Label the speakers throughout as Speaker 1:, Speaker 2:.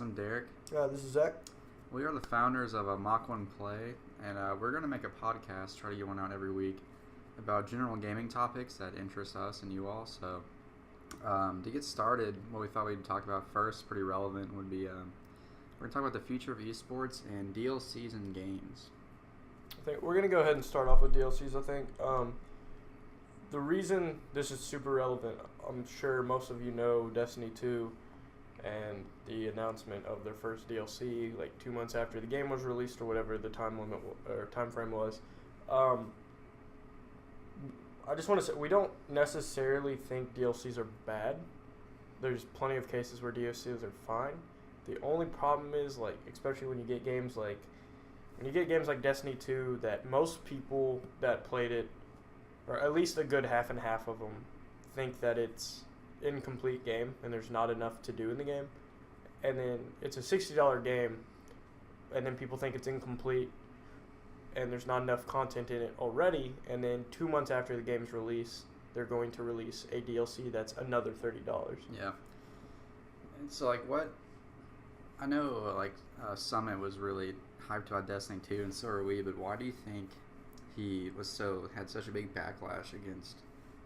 Speaker 1: I'm Derek.
Speaker 2: This is Zach.
Speaker 1: We are the founders of Mach1Play, and we're going to make a podcast, try to get one out every week, about general gaming topics that interest us and you all. So to get started, what we thought we'd talk about first, pretty relevant, would be we're going to talk about the future of eSports and DLCs in games.
Speaker 2: I think we're going to go ahead and start off with DLCs, I think. The reason this is super relevant, I'm sure most of you know Destiny 2 and the announcement of their first DLC like 2 months after the game was released or whatever the time limit or time frame was. I just want to say we don't necessarily think DLCs are bad. There's plenty of cases where DLCs are fine. The only problem is, like, especially when you get games like Destiny 2, that most people that played it, or at least a good half and half of them, think that it's incomplete game and there's not enough to do in the game. And then it's a $60 game and then people think it's incomplete and there's not enough content in it already, and then 2 months after the game's release they're going to release a DLC that's another $30.
Speaker 1: Yeah. And so, like, what I know, like, Summit was really hyped about Destiny 2, and so are we, but why do you think he had such a big backlash against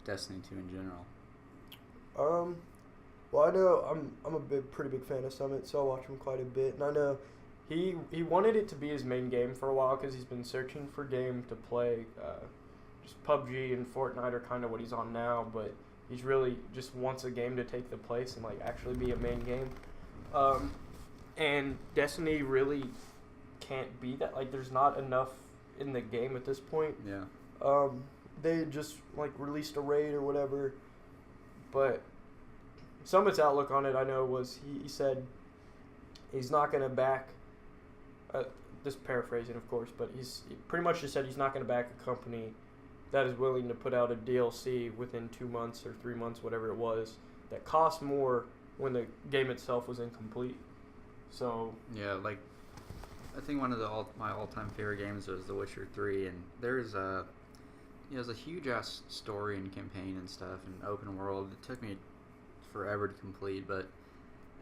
Speaker 1: Destiny 2 in general?
Speaker 2: Well, I know I'm a pretty big fan of Summit, so I watch him quite a bit, and I know he wanted it to be his main game for a while because he's been searching for game to play. Just PUBG and Fortnite are kind of what he's on now, but he's really just wants a game to take the place and, like, actually be a main game. And Destiny really can't be that. Like, there's not enough in the game at this point.
Speaker 1: Yeah.
Speaker 2: They just, like, released a raid or whatever. But Summit's outlook on it, I know, was he said he's not going to back, this paraphrasing, of course, but he pretty much just said he's not going to back a company that is willing to put out a DLC within 2 months or 3 months, whatever it was, that cost more when the game itself was incomplete. So
Speaker 1: yeah, like, I think one of my all-time favorite games was The Witcher 3, and there's a huge ass story and campaign and stuff and open world. It took me forever to complete,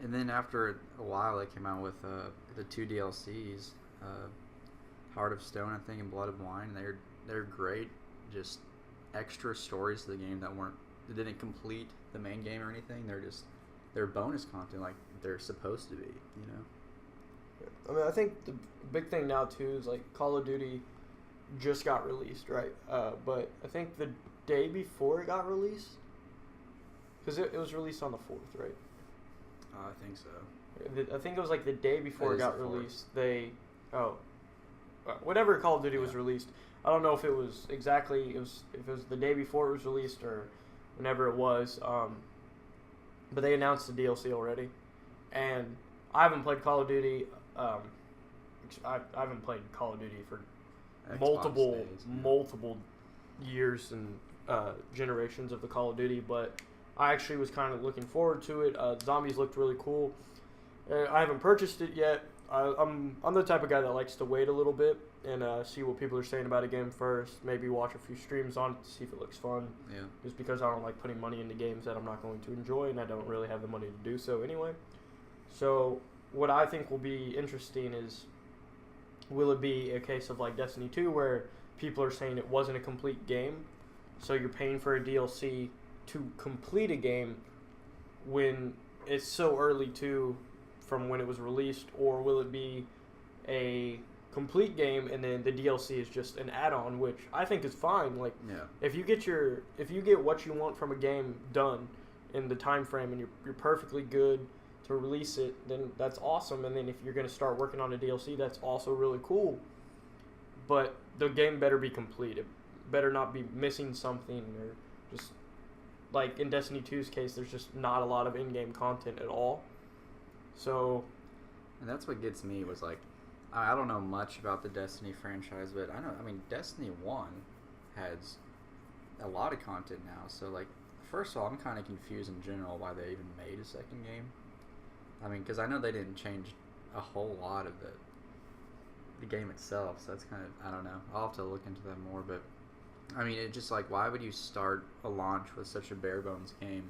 Speaker 1: and then after a while they came out with the 2 DLCs, Heart of Stone, I think, and Blood of Wine. They're great, just extra stories to the game that didn't complete the main game or anything. They're bonus content like they're supposed to be, you know.
Speaker 2: I mean, I think the big thing now too is, like, Call of Duty just got released, right? But I think the day before it got released, because it was released on the 4th, right?
Speaker 1: I think so.
Speaker 2: I think it was like the day before it got released. Whatever Call of Duty was released. I don't know if it was exactly if it was the day before it was released or whenever it was. But they announced the DLC already, and I haven't played Call of Duty. I haven't played Call of Duty for multiple years and generations of the Call of Duty, but I actually was kind of looking forward to it. Zombies looked really cool. I haven't purchased it yet. I'm the type of guy that likes to wait a little bit and see what people are saying about a game first. Maybe watch a few streams on it to see if it looks fun.
Speaker 1: Yeah.
Speaker 2: Just because I don't like putting money into games that I'm not going to enjoy, and I don't really have the money to do so anyway. So what I think will be interesting is, will it be a case of like Destiny 2 where people are saying it wasn't a complete game, so you're paying for a DLC to complete a game when it's so early from when it was released, or will it be a complete game and then the DLC is just an add-on, which I think is fine. Like,
Speaker 1: yeah.
Speaker 2: if you get what you want from a game done in the time frame and you're perfectly good to release it, then that's awesome. And then if you're going to start working on a DLC, that's also really cool. But the game better be complete. It better not be missing something, or just like in Destiny 2's case, there's just not a lot of in-game content at all. So,
Speaker 1: and that's what gets me, was like, I don't know much about the Destiny franchise, but I mean, Destiny 1 has a lot of content now. So, like, first of all, I'm kind of confused in general why they even made a second game. I mean, because I know they didn't change a whole lot of the game itself, so that's kind of, I don't know. I'll have to look into that more, but I mean, it just, like, why would you start a launch with such a bare bones game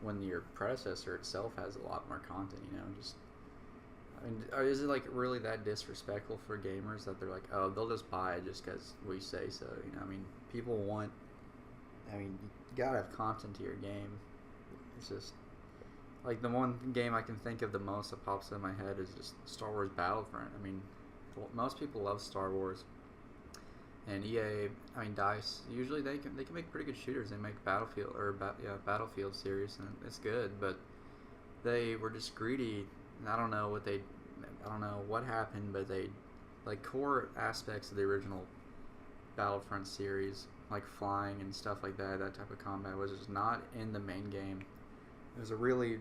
Speaker 1: when your predecessor itself has a lot more content, you know? Just I mean, is it like really that disrespectful for gamers that they're like, oh, they'll just buy it just because we say so? You know, I mean, people want. I mean, you gotta have content to your game. It's just like the one game I can think of the most that pops in my head is just Star Wars Battlefront. I mean, most people love Star Wars, and EA. I mean, DICE. Usually they can make pretty good shooters. They make Battlefield series, and it's good, but they were just greedy. And I don't know what happened, but they like core aspects of the original Battlefront series, like flying and stuff like that type of combat was just not in the main game. It was a really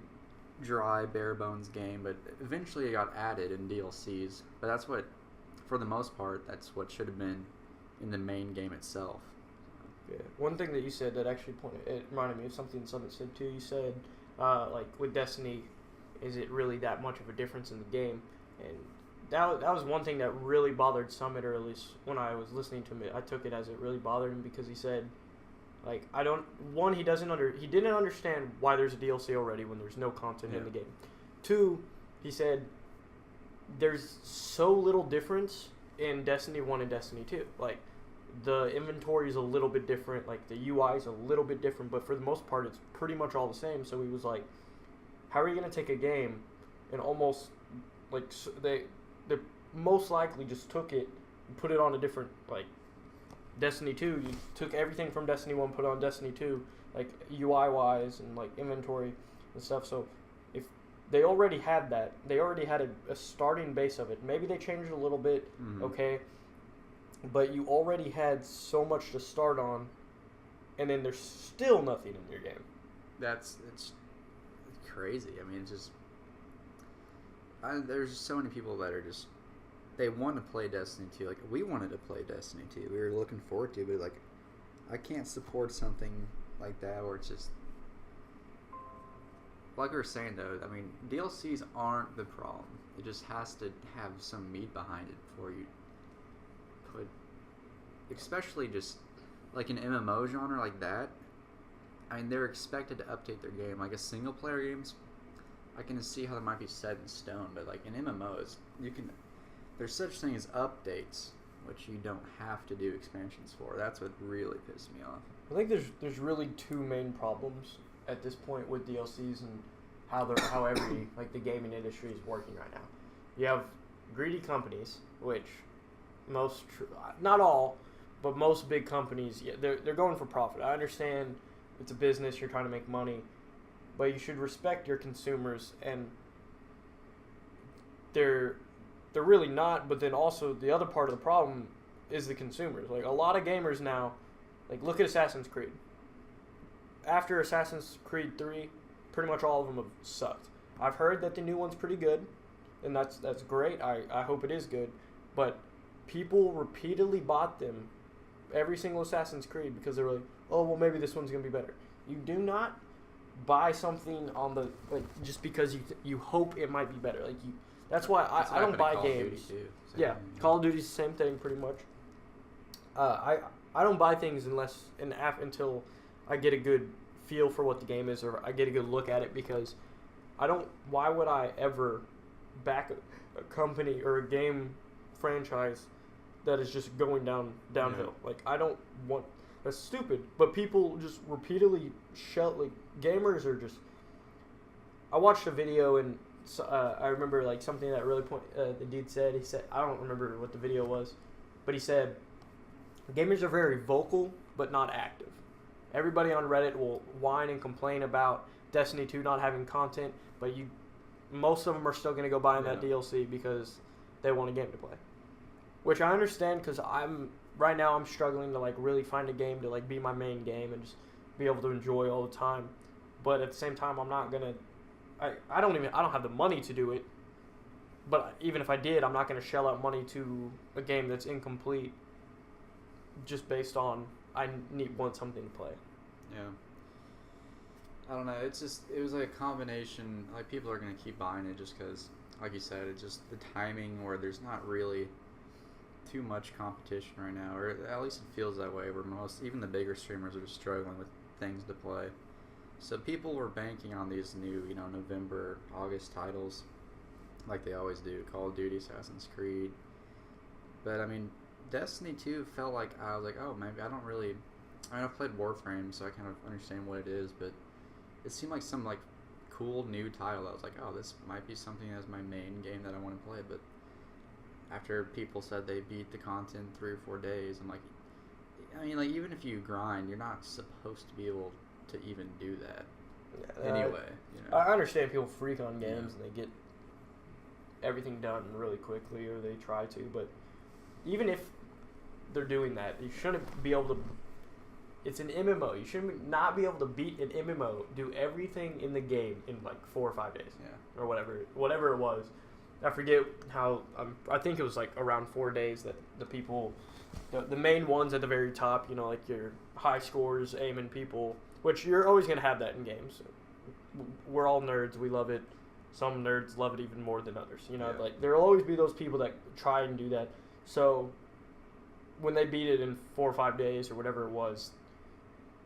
Speaker 1: dry, bare bones game, but eventually it got added in DLCs. But that's what, for the most part, that's what should have been in the main game itself.
Speaker 2: Yeah. One thing that you said that actually it reminded me of something Summit said too. You said, like with Destiny, is it really that much of a difference in the game? And that was one thing that really bothered Summit, or at least when I was listening to him, I took it as it really bothered him because he said, like, he didn't understand why there's a DLC already when there's no content in the game. 2, he said, there's so little difference in Destiny 1 and Destiny 2. Like, the inventory is a little bit different, like, the UI is a little bit different, but for the most part, it's pretty much all the same. So he was like, how are you going to take a game and almost, like, they most likely just took it and put it on a different, like, Destiny 2, you took everything from Destiny 1, put it on Destiny 2, like, UI-wise and, like, inventory and stuff. So if they already had that, they already had a starting base of it. Maybe they changed a little bit, okay, but you already had so much to start on, and then there's still nothing in your game.
Speaker 1: It's crazy. I mean, it's just... there's so many people that are just... They want to play Destiny 2. Like, we wanted to play Destiny 2. We were looking forward to it, but, like, I can't support something like that where it's just... Like we were saying, though, I mean, DLCs aren't the problem. It just has to have some meat behind it before you put... Especially just, like, an MMO genre like that. I mean, they're expected to update their game. Like, a single-player games, I can see how that might be set in stone, but, like, in MMOs, you can... There's such thing as updates, which you don't have to do expansions for. That's what really pissed me off.
Speaker 2: I think there's really 2 main problems at this point with DLCs and how every like the gaming industry is working right now. You have greedy companies, which not all, but most big companies, they're going for profit. I understand it's a business, you're trying to make money, but you should respect your consumers, and they're really not. But then also the other part of the problem is the consumers. Like, a lot of gamers now, like, look at Assassin's Creed. After Assassin's Creed 3, pretty much all of them have sucked. I've heard that the new one's pretty good, and that's great. I hope it is good. But people repeatedly bought them, every single Assassin's Creed, because they were like, oh, well, maybe this one's going to be better. You do not buy something on the, like, just because you hope it might be better. Like, that's why I don't buy games. Yeah, Call of Duty's the same thing pretty much. I don't buy things until I get a good feel for what the game is, or I get a good look at it, because why would I ever back a company or a game franchise that is just going downhill? Yeah. Like, I don't want... That's stupid. But people just repeatedly like, gamers are just... I watched a video, and I remember, like, something that really the dude said. He said, I don't remember what the video was, but he said, gamers are very vocal, but not active. Everybody on Reddit will whine and complain about Destiny 2 not having content, but most of them are still going to go buy that DLC because they want a game to play. Which I understand, because right now I'm struggling to, like, really find a game to, like, be my main game and just be able to enjoy all the time. But at the same time, I'm not going to... I don't have the money to do it, but even if I did, I'm not going to shell out money to a game that's incomplete just based on I want something to play.
Speaker 1: Yeah. I don't know. It was like a combination. Like, people are going to keep buying it just because, like you said, it's just the timing where there's not really too much competition right now, or at least it feels that way, where even the bigger streamers are struggling with things to play. So people were banking on these new, November, August titles, like they always do. Call of Duty, Assassin's Creed. But I mean, Destiny 2 felt like I was like, oh, maybe I don't really. I mean, I've played Warframe, so I kind of understand what it is, but it seemed like some like cool new title. I was like, oh, this might be something as my main game that I want to play. But after people said they beat the content in 3 or 4 days, I'm like, I mean, like even if you grind, you're not supposed to be able to even do that.
Speaker 2: Yeah,
Speaker 1: anyway,
Speaker 2: I understand people freak on games and they get everything done really quickly, or they try to. But even if they're doing that, you shouldn't be able to. It's an MMO. You shouldn't not be able to beat an MMO, do everything in the game in like 4 or 5 days, or whatever it was. I forget how. I think it was like around 4 days that the people, the main ones at the very top, like your high scores, aiming people, which you're always gonna have that in games. We're all nerds. We love it. Some nerds love it even more than others. Like there will always be those people that try and do that. So when they beat it in 4 or 5 days or whatever it was,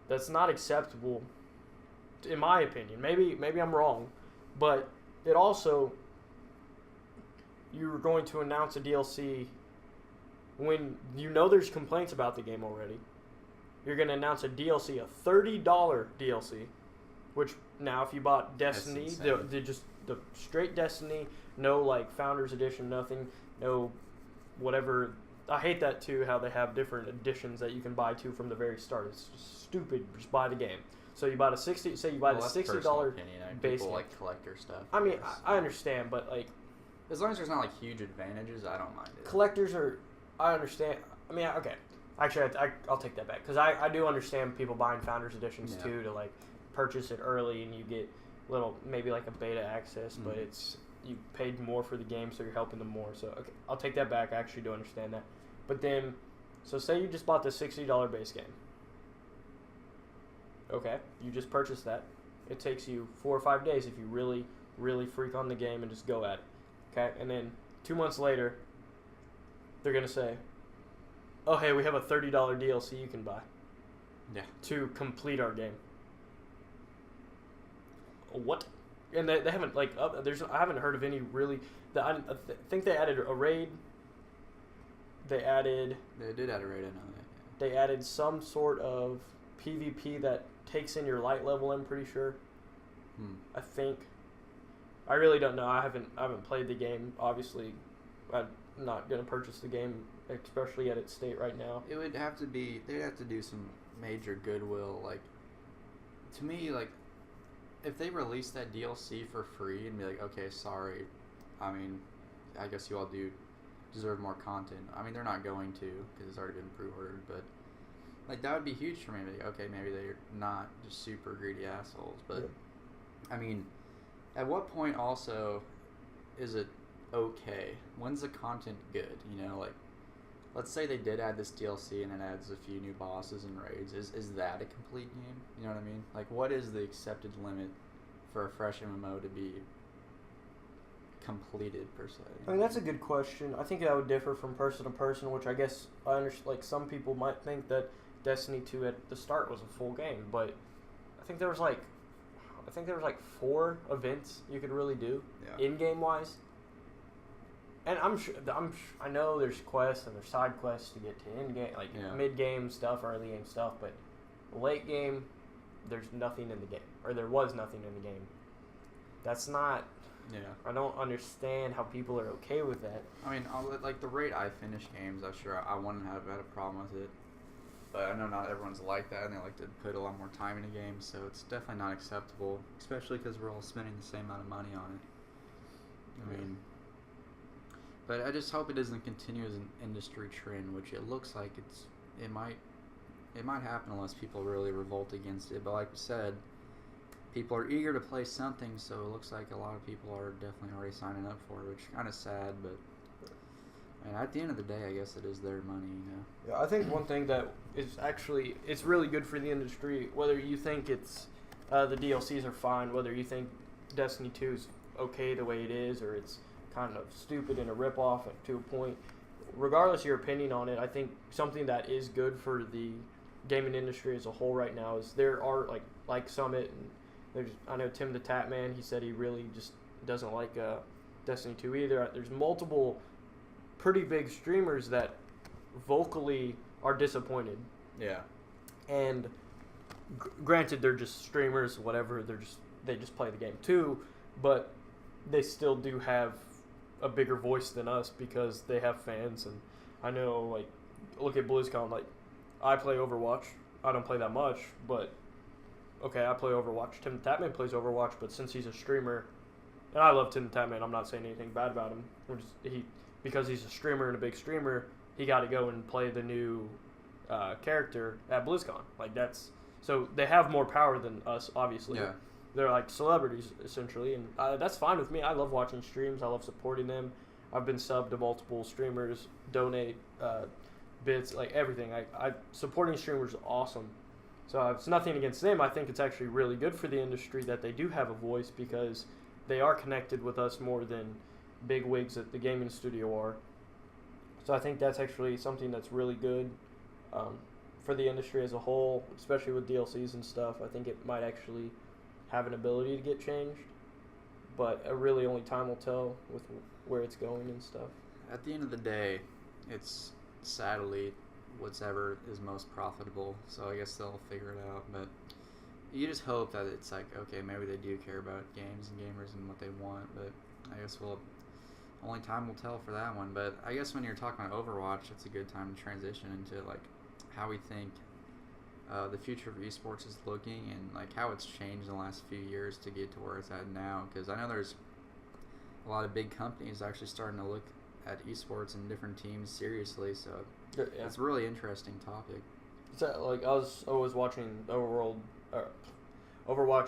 Speaker 2: that's not acceptable, in my opinion. Maybe I'm wrong, but it also, you're going to announce a DLC when there's complaints about the game already. You're going to announce a DLC, a $30 DLC, which now if you bought Destiny, the straight Destiny, no like Founders Edition, nothing, no whatever. I hate that too, how they have different editions that you can buy too from the very start. It's just stupid. Just buy the game. So you buy the $60 base
Speaker 1: people
Speaker 2: game.
Speaker 1: like collector stuff.
Speaker 2: I mean, I understand, but like,
Speaker 1: as long as there's not like huge advantages, I don't mind it.
Speaker 2: Collectors are, I understand. I mean, okay. Actually, I'll take that back, because I do understand people buying Founders Editions too, to like purchase it early and you get maybe like a beta access, but it's, you paid more for the game, so you're helping them more. So okay, I'll take that back. I actually do understand that. But then, so say you just bought the $60 base game. Okay, you just purchased that. It takes you 4 or 5 days if you really, really freak on the game and just go at it. Okay, and then 2 months later, they're gonna say, "Oh, hey, we have a $30 DLC you can buy."
Speaker 1: Yeah.
Speaker 2: To complete our game. What? And they haven't I haven't heard of any really. I think they added a raid. They did add
Speaker 1: a raid. I know that.
Speaker 2: They added some sort of PvP that takes in your light level. I'm pretty sure. I think. I really don't know. I haven't played the game. Obviously, I'm not gonna purchase the game, especially at its state right now.
Speaker 1: It would have to be. They'd have to do some major goodwill. Like, to me, like, if they release that DLC for free and be like, okay, sorry, I mean, I guess you all do deserve more content. I mean, they're not going to, because it's already been pre-ordered, but like that would be huge for me. Like, okay, maybe they're not just super greedy assholes, but I mean, at what point also is it okay? When's the content good? Like, let's say they did add this DLC and it adds a few new bosses and raids. Is that a complete game? You know what I mean? Like, what is the accepted limit for a fresh MMO to be completed, per se?
Speaker 2: I mean, that's a good question. I think that would differ from person to person, which I guess I understand. Like, some people might think that Destiny 2 at the start was a full game, but I think there was like 4 events you could really do in-game wise. And I know there's quests and there's side quests to get to end game, like mid-game stuff, early game stuff, but late game, there's nothing in the game, or there was nothing in the game. That's not.
Speaker 1: Yeah.
Speaker 2: I don't understand how people are okay with that.
Speaker 1: I mean, like the rate I finish games, I'm sure I wouldn't have had a problem with it. But I know not everyone's like that, and they like to put a lot more time in a game, so it's definitely not acceptable, especially because we're all spending the same amount of money on it. I mean, but I just hope it doesn't continue as an industry trend, which it looks like it might happen unless people really revolt against it. But like we said, people are eager to play something, so it looks like a lot of people are definitely already signing up for it, which is kind of sad, but and at the end of the day, I guess it is their money,
Speaker 2: Yeah, I think one thing that is actually, it's really good for the industry, whether you think it's the DLCs are fine, whether you think Destiny 2 is okay the way it is, or it's kind of stupid and a ripoff to a point. Regardless of your opinion on it, I think something that is good for the gaming industry as a whole right now is there are like Summit, and I know Tim the Tap Man, he said he really just doesn't like Destiny 2 either. There's multiple pretty big streamers that vocally are disappointed.
Speaker 1: Yeah.
Speaker 2: And granted, they're just streamers, whatever. They just play the game too, but they still do have a bigger voice than us because they have fans. And I know, like, look at BlizzCon. Like, I play Overwatch. I don't play that much, but okay, I play Overwatch. Tim Tatman plays Overwatch, but since he's a streamer, and I love Tim Tatman, I'm not saying anything bad about him. Because he's a streamer and a big streamer, he got to go and play the new character at BlizzCon. Like, so they have more power than us, obviously.
Speaker 1: Yeah.
Speaker 2: They're like celebrities, essentially, and that's fine with me. I love watching streams. I love supporting them. I've been subbed to multiple streamers, donate bits, like everything. I supporting streamers is awesome. So it's nothing against them. I think it's actually really good for the industry that they do have a voice because they are connected with us more than big wigs at the gaming studio are. So I think that's actually something that's really good for the industry as a whole, especially with DLCs and stuff. I think it might actually have an ability to get changed, but really only time will tell with where it's going and stuff.
Speaker 1: At the end of the day, it's sadly whatever is most profitable, so I guess they'll figure it out. But you just hope that it's like, okay, maybe they do care about games and gamers and what they want, but I guess only time will tell for that one. But I guess when you're talking about Overwatch, it's a good time to transition into like how we think the future of esports is looking and like how it's changed in the last few years to get to where it's at now. Because I know there's a lot of big companies actually starting to look at esports and different teams seriously. So it's a really interesting topic.
Speaker 2: So, like, I was watching Overwatch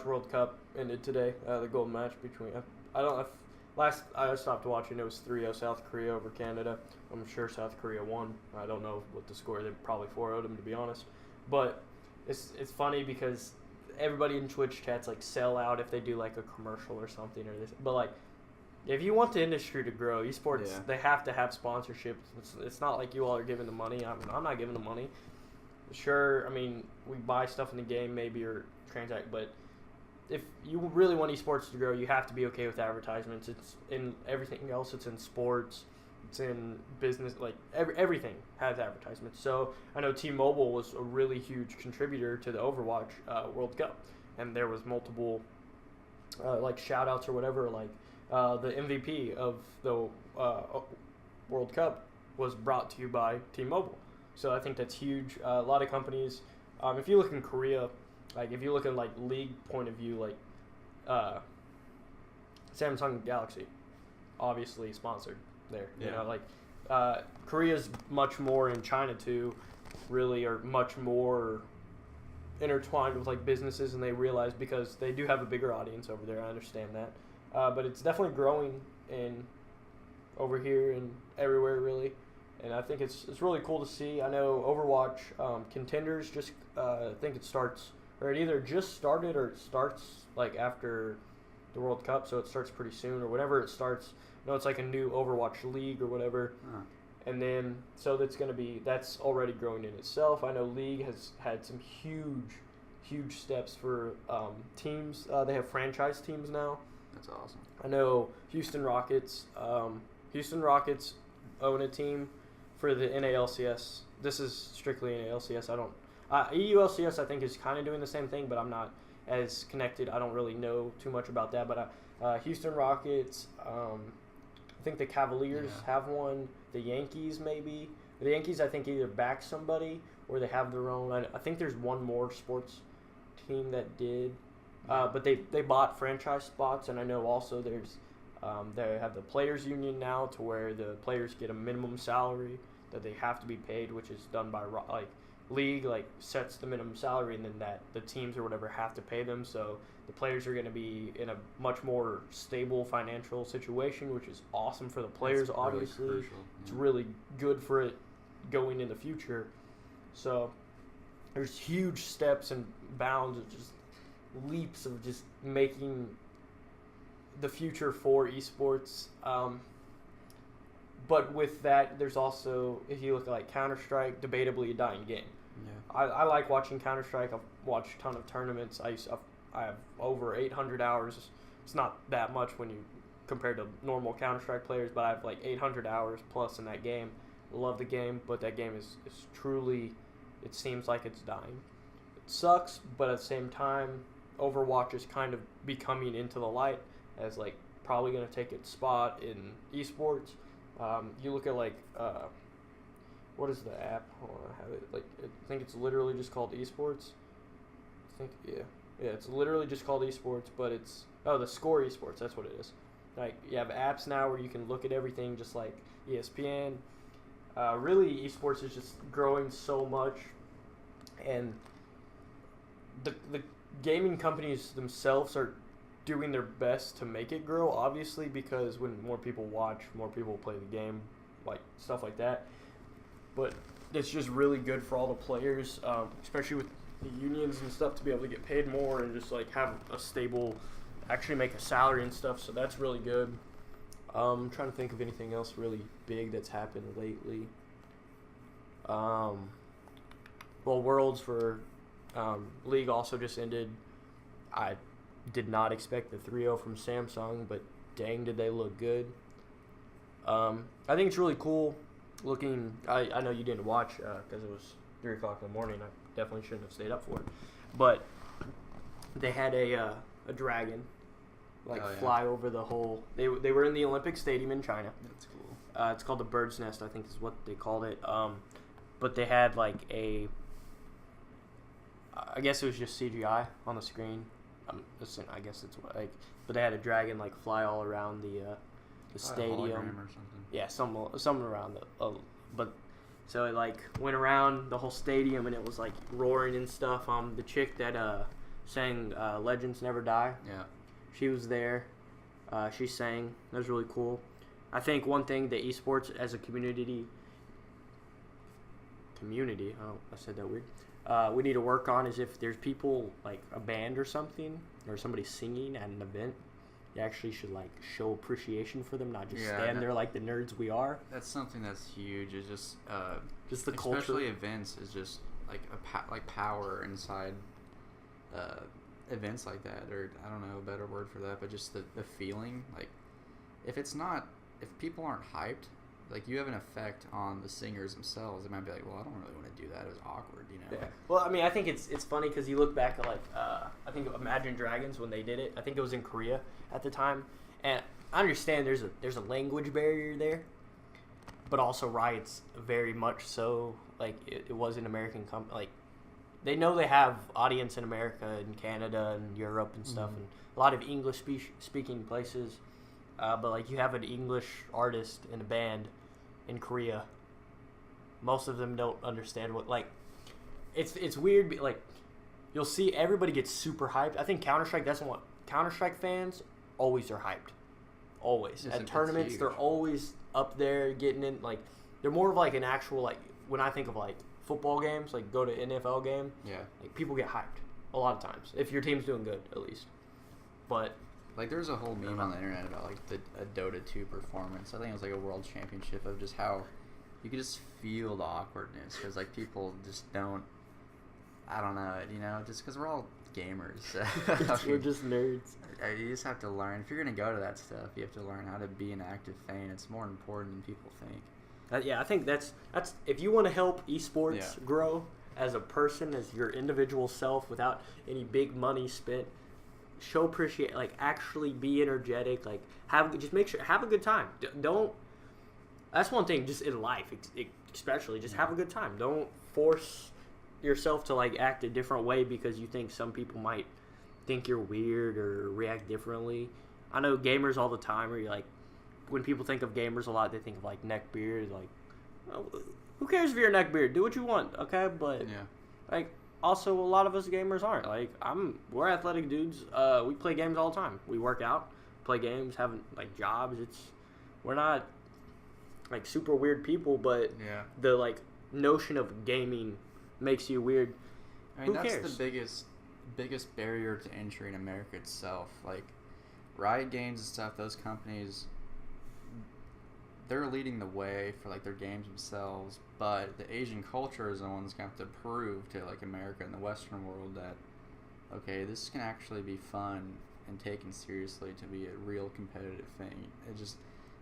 Speaker 2: World Cup ended today. The gold match between I stopped watching. It was 3-0 South Korea over Canada. I'm sure South Korea won. I don't know what the score. They probably 4-0'd them, to be honest. But it's funny because everybody in Twitch chats like sell out if they do like a commercial or something or this. But like, if you want the industry to grow, esports, they have to have sponsorships. It's not like you all are giving the money. I'm not giving the money. Sure, I mean, we buy stuff in the game maybe or transact, but if you really want esports to grow, you have to be okay with advertisements. It's in everything else. It's in sports. It's in business. Like everything has advertisements. So I know T-Mobile was a really huge contributor to the Overwatch World Cup, and there was multiple like shout outs or whatever. Like the MVP of the World Cup was brought to you by T-Mobile. So I think that's huge. A lot of companies. If you look in Korea. Like, if you look at, like, league point of view, like, Samsung Galaxy, obviously sponsored there.
Speaker 1: Yeah.
Speaker 2: You know, like, Korea's much more, in China, too, really are much more intertwined with, like, businesses, and they realize because they do have a bigger audience over there. I understand that. But it's definitely growing over here and everywhere, really. And I think it's really cool to see. I know Overwatch Contenders just, I think it starts... Or it either just started or it starts like after the World Cup, so it starts pretty soon or whenever it starts. You know, it's like a new Overwatch League or whatever. And then, so that's already growing in itself. I know League has had some huge steps for teams. They have franchise teams now.
Speaker 1: That's awesome.
Speaker 2: I know Houston Rockets own a team for the NALCS. This is strictly NALCS. EULCS I think is kind of doing the same thing, but I'm not as connected. I don't really know too much about that. But Houston Rockets, I think the Cavaliers have one. The Yankees maybe. The Yankees I think either back somebody or they have their own. I think there's one more sports team that did, but they bought franchise spots, and I know also there's they have the players union now to where the players get a minimum salary that they have to be paid, which is done by like. League like sets the minimum salary, and then that the teams or whatever have to pay them. So the players are going to be in a much more stable financial situation, which is awesome for the players.
Speaker 1: That's
Speaker 2: obviously,
Speaker 1: really crucial.
Speaker 2: It's really good for it going in the future. So there's huge steps and bounds, of just leaps of just making the future for esports. But with that, there's also, if you look at like Counter-Strike, debatably a dying game.
Speaker 1: Yeah.
Speaker 2: I like watching Counter-Strike. I've watched a ton of tournaments. I have over 800 hours. It's not that much when you compared to normal Counter-Strike players, but I have like 800 hours plus in that game. Love the game, but that game is truly, it seems like it's dying. It sucks, but at the same time, Overwatch is kind of becoming into the light as like probably going to take its spot in esports. You look at like what is the app? Hold on, I have it. Like I think it's literally just called eSports. It's literally just called eSports, but it's the Score eSports. That's what it is. Like you have apps now where you can look at everything, just like ESPN. Really, esports is just growing so much, and the gaming companies themselves are doing their best to make it grow. Obviously, because when more people watch, more people play the game, like stuff like that. But it's just really good for all the players, especially with the unions and stuff, to be able to get paid more and just like have a stable, actually make a salary and stuff. So that's really good. I'm trying to think of anything else really big that's happened lately. Well, Worlds for League also just ended. I did not expect the 3-0 from Samsung, but dang, did they look good. I think it's really cool looking. I know you didn't watch because it was 3 o'clock in the morning. I definitely shouldn't have stayed up for it. But they had a dragon fly over the whole. They were in the Olympic Stadium in China.
Speaker 1: That's cool.
Speaker 2: It's called the Bird's Nest, I think is what they called it. But they had like I guess it was just CGI on the screen. I guess it's like, but they had a dragon like fly all around the stadium.
Speaker 1: A hologram or something.
Speaker 2: Yeah, something around the. But so it like went around the whole stadium and it was like roaring and stuff. The chick that sang "Legends Never Die."
Speaker 1: Yeah.
Speaker 2: She was there. She sang. That was really cool. I think one thing that esports as a community. Oh, I said that weird. We need to work on is if there's people like a band or something or somebody singing at an event, you actually should like show appreciation for them, not just stand there like the nerds we are.
Speaker 1: That's something that's huge. Is just
Speaker 2: the culture.
Speaker 1: Especially events is just like like power inside events like that, or I don't know a better word for that, but just the feeling. Like if people aren't hyped, like you have an effect on the singers themselves. They might be like, well, I don't really want to do that. It was awkward, you know.
Speaker 2: Yeah. Well, I mean, I think it's funny because you look back at like I think Imagine Dragons when they did it. I think it was in Korea at the time, and I understand there's a language barrier there, but also Riot's very much so like it was an American company. Like they know they have audience in America and Canada and Europe and stuff, and a lot of English speaking places. But like you have an English artist in a band in Korea. Most of them don't understand what like. It's weird. Like you'll see everybody gets super hyped. I think Counter-Strike. That's what Counter-Strike fans always are hyped. Always
Speaker 1: Yes,
Speaker 2: at tournaments, they're always up there getting in. Like they're more of like an actual like when I think of like football games, like go to NFL game.
Speaker 1: Yeah.
Speaker 2: Like people get hyped a lot of times if your team's doing good at least. But
Speaker 1: like there's a whole meme on the internet about like a Dota 2 performance. I think it was like a world championship of just how you could just feel the awkwardness because like people just don't. I don't know, you know, just because we're all gamers.
Speaker 2: We're just nerds.
Speaker 1: You just have to learn. If you're going to go to that stuff, you have to learn how to be an active fan. It's more important than people think.
Speaker 2: Yeah, I think that's if you want to help esports grow as a person, as your individual self, without any big money spent, show appreciate, like actually be energetic, like just make sure have a good time. Don't. That's one thing, just in life, especially, just have a good time. Don't force yourself to like act a different way because you think some people might think you're weird or react differently. I know gamers all the time where you're like, when people think of gamers a lot, they think of like neck beard, like, oh, who cares if you're a neck beard? Do what you want, okay? But like, also a lot of us gamers aren't. Like, we're athletic dudes. We play games all the time. We work out, play games, have like jobs. We're not like super weird people, but the like notion of gaming makes you weird.
Speaker 1: I mean, that's the biggest barrier to entry in America itself. Like Riot Games and stuff, those companies, they're leading the way for like their games themselves, but the Asian culture is the one's gonna have to prove to like America and the Western world that okay, this can actually be fun and taken seriously to be a real competitive thing. It just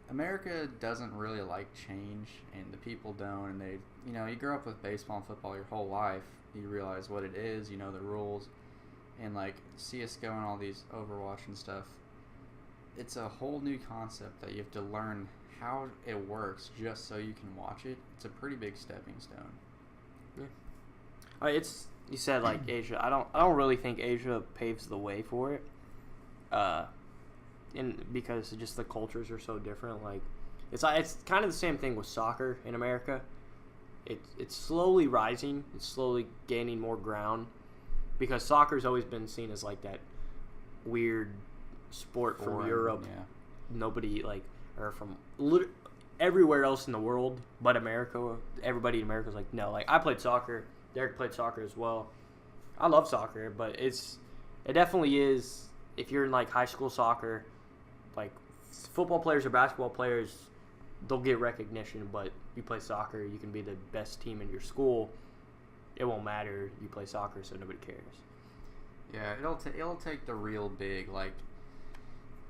Speaker 1: America doesn't really like change, and the people don't. And they, you grow up with baseball and football your whole life. You realize what it is. You know the rules, and like CS:GO and all these Overwatch and stuff. It's a whole new concept that you have to learn how it works just so you can watch it. It's a pretty big stepping stone.
Speaker 3: Yeah. It's you said like Asia. I don't really think Asia paves the way for it. Because just the cultures are so different. Like it's kind of the same thing with soccer in America. It's slowly rising. It's slowly gaining more ground because soccer's always been seen as like that weird sport from Europe.
Speaker 1: Yeah.
Speaker 3: Nobody or from everywhere else in the world but America. Everybody in America is like, no. Like I played soccer. Derek played soccer as well. I love soccer, but it definitely is. If you're in like high school soccer, like football players or basketball players, they'll get recognition. But you play soccer, you can be the best team in your school. It won't matter. You play soccer, so nobody cares.
Speaker 1: Yeah, it'll take the real big, like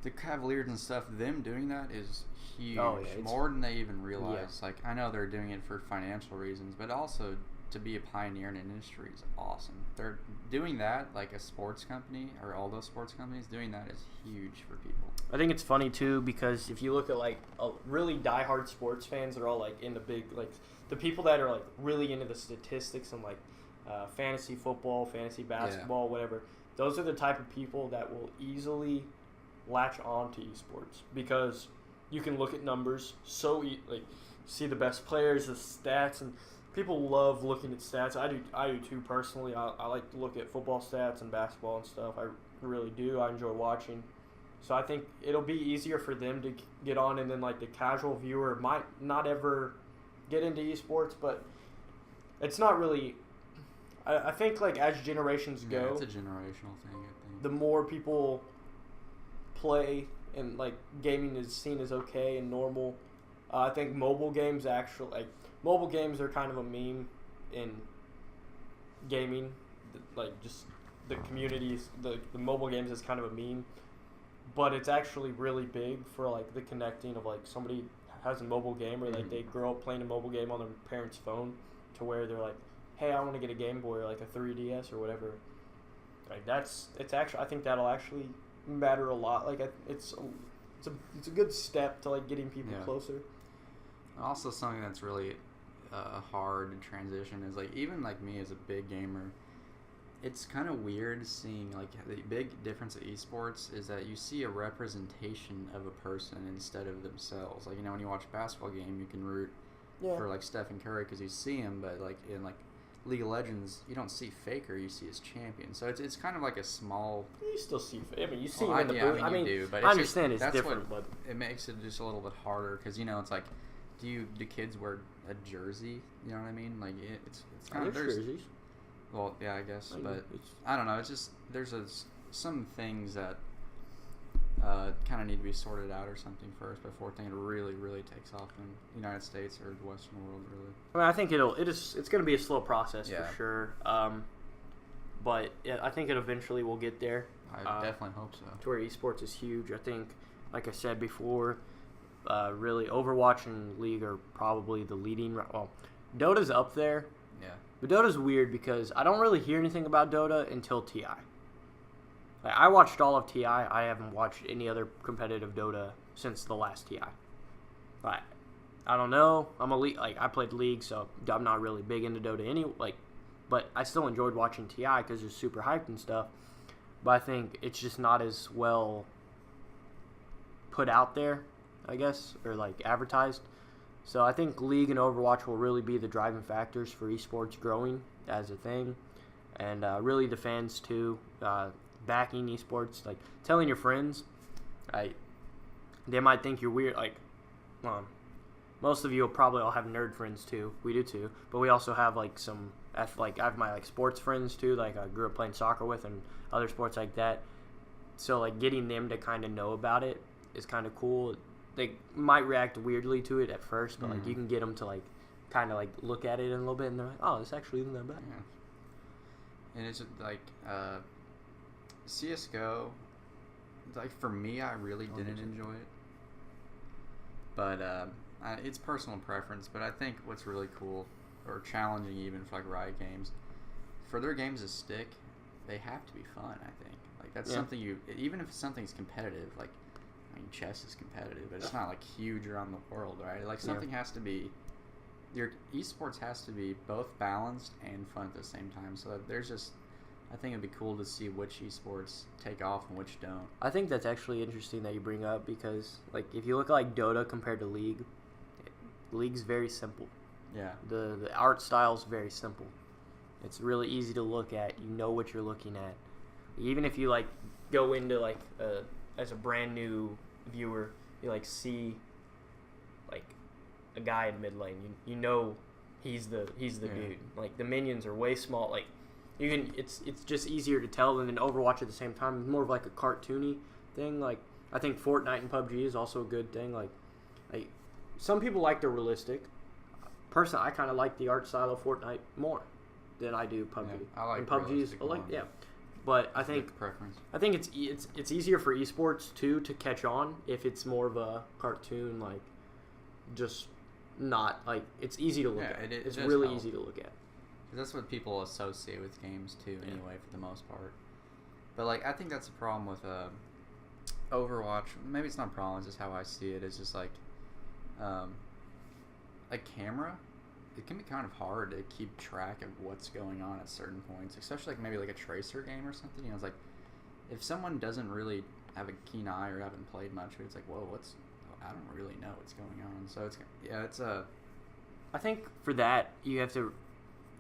Speaker 1: the Cavaliers and stuff. Them doing that is huge, more than they even realize.
Speaker 3: Yeah.
Speaker 1: Like I know they're doing it for financial reasons, but also to be a pioneer in an industry is awesome. They're doing that like a sports company or all those sports companies doing that is huge for people.
Speaker 3: I think it's funny too because if you look at like really diehard sports fans, they're all like in the big like the people that are like really into the statistics and like fantasy football, fantasy basketball, whatever. Those are the type of people that will easily latch on to esports because you can look at numbers see the best players, the stats, and people love looking at stats. I do too personally. I like to look at football stats and basketball and stuff. I really do. I enjoy watching. So I think it'll be easier for them to get on, and then like the casual viewer might not ever get into esports, but it's not really. I think like as generations go,
Speaker 1: it's a generational thing. I think
Speaker 3: the more people play and like gaming is seen as okay and normal. I think mobile games are kind of a meme in gaming. Like just the communities, the mobile games is kind of a meme, but it's actually really big for like the connecting of like somebody has a mobile game or like they grow up playing a mobile game on their parents' phone to where they're like, hey, I want to get a Game Boy or like a 3DS or whatever. Like I think that'll actually matter a lot. Like it's a good step to like getting people closer.
Speaker 1: Also, something that's really hard to transition is like even like me as a big gamer, it's kind of weird seeing like the big difference of esports is that you see a representation of a person instead of themselves. Like when you watch a basketball game, you can root for like Stephen Curry because you see him, but like in like League of Legends, you don't see Faker, you see his champion. So it's kind of like a small.
Speaker 3: You still see. I mean, you see him in the booth.
Speaker 1: I mean, you do, but
Speaker 3: I understand it's different,
Speaker 1: but it makes it just a little bit harder because it's like, do kids wear a jersey? You know what I mean? Like it's kind of
Speaker 3: jerseys.
Speaker 1: Well, yeah, I guess, but I don't know. It's just there's some things that kind of need to be sorted out or something first before things really, really takes off in the United States or the Western world, really.
Speaker 3: I mean, I think it's going to be a slow process for sure. But I think it eventually will get there.
Speaker 1: I definitely hope so.
Speaker 3: To where esports is huge. I think, like I said before, really Overwatch and League are probably the leading. Well, Dota's up there.
Speaker 1: Yeah.
Speaker 3: But Dota's weird because I don't really hear anything about Dota until TI. Like, I watched all of TI. I haven't watched any other competitive Dota since the last TI. But I don't know. I played League, so I'm not really big into Dota but I still enjoyed watching TI because it's super hyped and stuff. But I think it's just not as well put out there, I guess, or like advertised. So I think League and Overwatch will really be the driving factors for esports growing as a thing, and really the fans too, backing esports, like telling your friends. They might think you're weird. Like, most of you will probably all have nerd friends too. We do too, but we also have like some. I have my like sports friends too. Like I grew up playing soccer with and other sports like that. So like getting them to kind of know about it is kind of cool. They might react weirdly to it at first, but like you can get them to like kind of like look at it in a little bit, and they're like, "Oh, this actually isn't that bad."
Speaker 1: Yeah. And it's like CS:GO like for me, I really didn't enjoy it. But it's personal preference. But I think what's really cool or challenging, even for like Riot Games, for their games to stick, they have to be fun. I think like that's something even if something's competitive, like I mean, chess is competitive, but it's not like huge around the world, right? Like something has to be. Your esports has to be both balanced and fun at the same time. So that there's just, I think it'd be cool to see which esports take off and which don't.
Speaker 3: I think that's actually interesting that you bring up because, like, if you look at like Dota compared to League's very simple.
Speaker 1: Yeah.
Speaker 3: The art style is very simple. It's really easy to look at. You know what you're looking at. Even if you like go into like as a brand new viewer, you like see like a guy in mid lane. You know he's the dude. Like the minions are way small. Like you can it's just easier to tell than in Overwatch at the same time. It's more of like a cartoony thing. Like I think Fortnite and PUBG is also a good thing. Like some people like the realistic. Personally, I kind of like the art style of Fortnite more than I do PUBG.
Speaker 1: Yeah, I like
Speaker 3: and PUBG's but I think
Speaker 1: preference.
Speaker 3: I think it's easier for esports too to catch on if it's more of a cartoon, like just not like it's easy to look at. It's really easy to look at.
Speaker 1: Because that's what people associate with games too, anyway, for the most part. But like I think that's a problem with Overwatch. Maybe it's not a problem. It's just how I see it. It's just like a camera. It can be kind of hard to keep track of what's going on at certain points, especially like maybe like a Tracer game or something. You know, it's like if someone doesn't really have a keen eye or haven't played much, it's like, whoa, I don't really know what's going on. So it's
Speaker 3: I think for that you have to,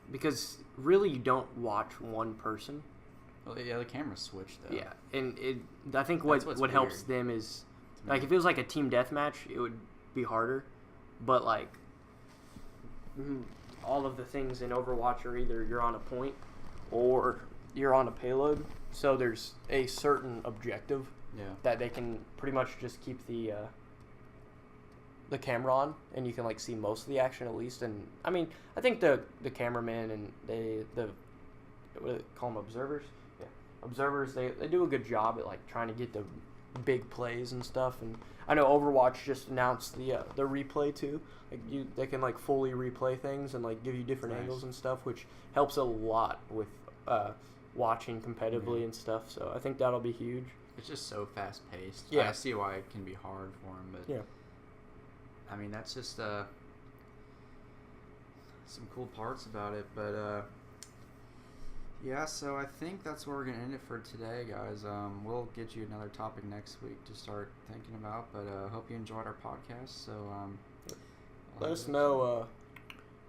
Speaker 3: because really you don't watch one person.
Speaker 1: Well, yeah, the camera's switched though.
Speaker 3: Yeah, and I think what helps them is like if it was like a team deathmatch, it would be harder, but like all of the things in Overwatch are either you're on a point or you're on a payload, so there's a certain objective that they can pretty much just keep the camera on, and you can like see most of the action at least. And I mean, I think the cameraman and what do they call them, observers? Yeah, observers. They do a good job at like trying to get the big plays and stuff. And I know Overwatch just announced the replay too. Like they can like fully replay things and like give you different angles and stuff, which helps a lot with watching competitively and stuff. So I think that'll be huge.
Speaker 1: It's just so fast paced.
Speaker 3: Yeah,
Speaker 1: I see why it can be hard for them, but I mean that's just some cool parts about it. But yeah, so I think that's where we're gonna end it for today, guys. We'll get you another topic next week to start thinking about. But hope you enjoyed our podcast. So
Speaker 3: let us know.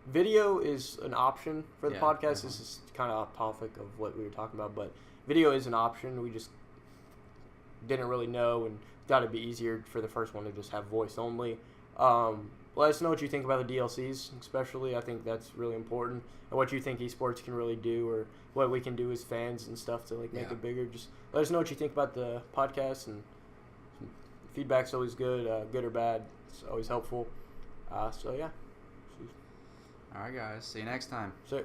Speaker 3: Video is an option for the podcast.
Speaker 1: Definitely.
Speaker 3: This is kind of off topic of what we were talking about, but video is an option. We just didn't really know, and thought it'd be easier for the first one to just have voice only. Let us know what you think about the DLCs, especially. I think that's really important, and what you think esports can really do, or what we can do as fans and stuff to like make it bigger. Just let us know what you think about the podcast, and feedback's always good, good or bad. It's always helpful. So yeah.
Speaker 1: All right, guys. See you next time.
Speaker 3: So.